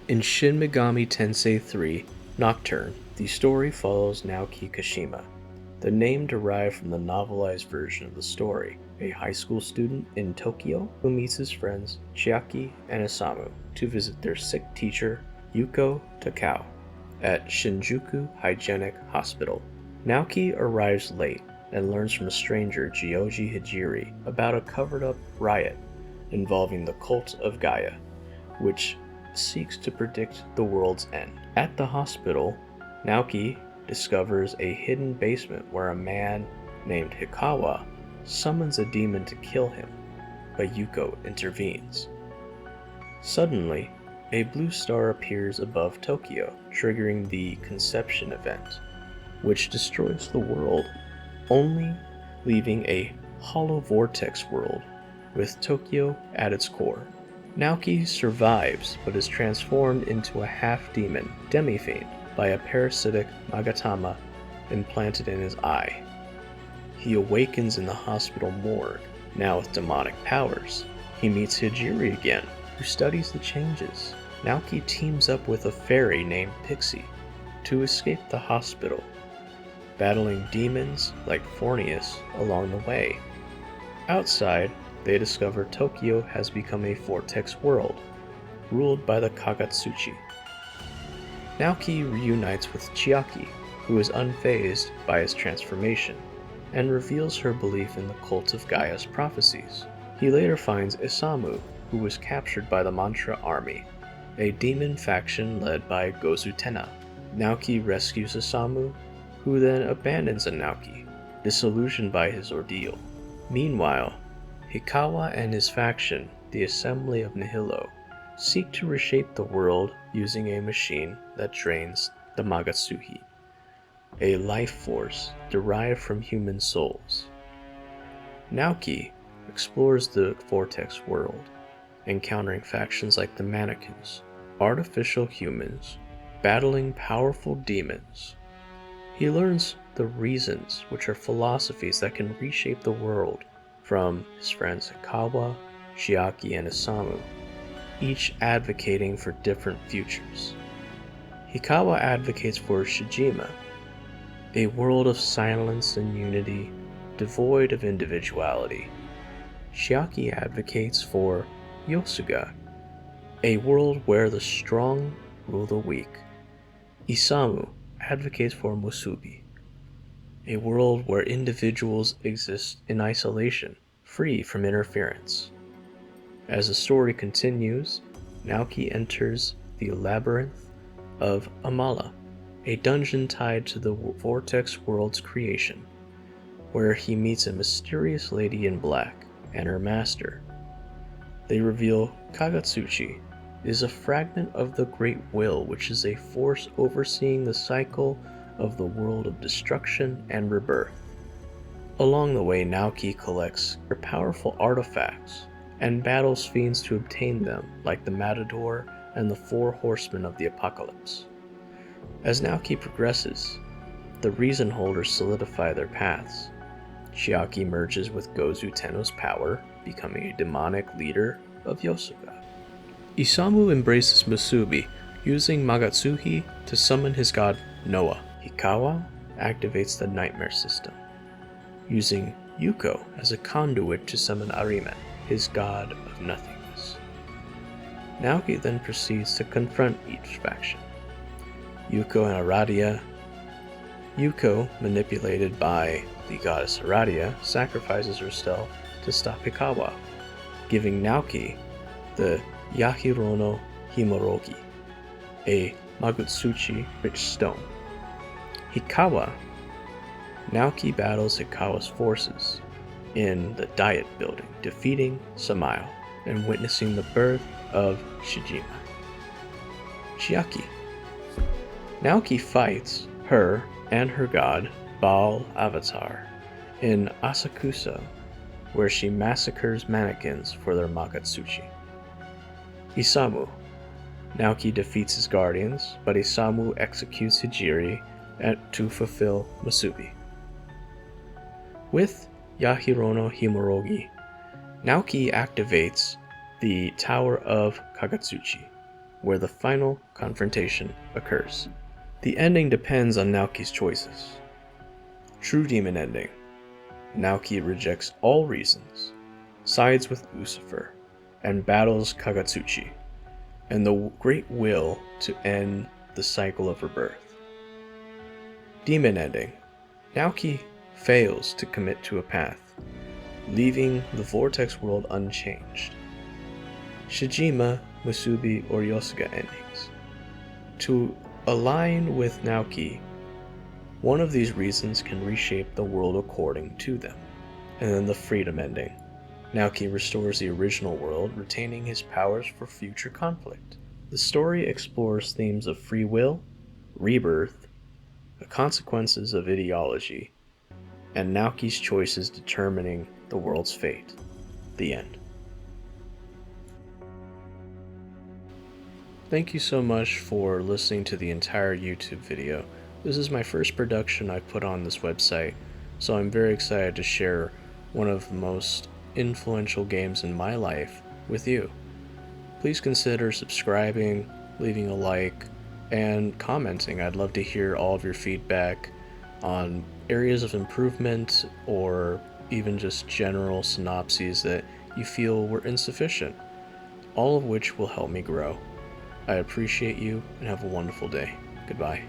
In Shin Megami Tensei 3, Nocturne, the story follows Naoki Kashima, the name derived from the novelized version of the story, a high school student in Tokyo who meets his friends Chiaki and Isamu to visit their sick teacher, Yuko Takao, at Shinjuku Hygienic Hospital. Naoki arrives late and learns from a stranger, Gyoji Hijiri, about a covered-up riot involving the cult of Gaia, which seeks to predict the world's end. At the hospital, Naoki discovers a hidden basement where a man named Hikawa summons a demon to kill him, but Yuko intervenes. Suddenly, a blue star appears above Tokyo, triggering the Conception event, which destroys the world, only leaving a hollow vortex world with Tokyo at its core. Naoki survives but is transformed into a half-demon, Demifiend, by a parasitic Magatama implanted in his eye. He awakens in the hospital morgue, now with demonic powers. He meets Hijiri again, who studies the changes. Naoki teams up with a fairy named Pixie to escape the hospital, battling demons like Fornius along the way. Outside, they discover Tokyo has become a vortex world, ruled by the Kagatsuchi. Naoki reunites with Chiaki, who is unfazed by his transformation, and reveals her belief in the cult of Gaia's prophecies. He later finds Isamu, who was captured by the Mantra Army, a demon faction led by Gozu Tenna. Naoki rescues Isamu, who then abandons Naoki, disillusioned by his ordeal. Meanwhile, Hikawa and his faction, the Assembly of Nihilo, seek to reshape the world using a machine that drains the Magatsuhi, a life force derived from human souls. Naoki explores the vortex world, encountering factions like the Mannequins, artificial humans, battling powerful demons. He learns the reasons, which are philosophies that can reshape the world, from his friends Hikawa, Chiaki, and Isamu, each advocating for different futures. Hikawa advocates for Shijima, a world of silence and unity, devoid of individuality. Chiaki advocates for Yosuga, a world where the strong rule the weak. Isamu advocates for Musubi, a world where individuals exist in isolation, free from interference. As the story continues, Naoki enters the labyrinth of Amala, a dungeon tied to the vortex world's creation, where he meets a mysterious lady in black and her master. They reveal Kagatsuchi is a fragment of the Great Will, which is a force overseeing the cycle of the world of destruction and rebirth. Along the way, Naoki collects powerful artifacts and battles fiends to obtain them, like the Matador and the Four Horsemen of the Apocalypse. As Naoki progresses, the Reason Holders solidify their paths. Chiaki merges with Gozu Tenno's power, becoming a demonic leader of Yosuga. Isamu embraces Musubi, using Magatsuhi to summon his god Noah. Hikawa activates the Nightmare System, using Yuko as a conduit to summon Arimen, his god of nothingness. Naoki then proceeds to confront each faction. Yuko and Aradia. Yuko, manipulated by the goddess Aradia, sacrifices herself to stop Hikawa, giving Naoki the Yahirono Himorogi, a Magutsuchi rich stone. Naoki battles Hikawa's forces in the Diet Building, defeating Samael and witnessing the birth of Shijima. Chiaki. Naoki fights her and her god, Baal Avatar, in Asakusa, where she massacres mannequins for their Magatsuchi. Isamu. Naoki defeats his guardians, but Isamu executes Hijiri to fulfill Musubi. With Yahirono Himorogi, Naoki activates the Tower of Kagatsuchi, where the final confrontation occurs. The ending depends on Naoki's choices. True demon ending. Naoki rejects all reasons, sides with Lucifer, and battles Kagatsuchi, and the great will to end the cycle of rebirth. Demon ending. Naoki fails to commit to a path, leaving the Vortex world unchanged. Shijima, Musubi, or Yosuga endings. To align with Naoki, one of these reasons can reshape the world according to them. And then the freedom ending. Naoki restores the original world, retaining his powers for future conflict. The story explores themes of free will, rebirth, the consequences of ideology, and Naoki's choices determining the world's fate. The end. Thank you so much for listening to the entire YouTube video. This is my first production I've put on this website, so I'm very excited to share one of the most influential games in my life with you. Please consider subscribing, leaving a like, and commenting. I'd love to hear all of your feedback on areas of improvement or even just general synopses that you feel were insufficient, all of which will help me grow. I appreciate you and have a wonderful day. Goodbye.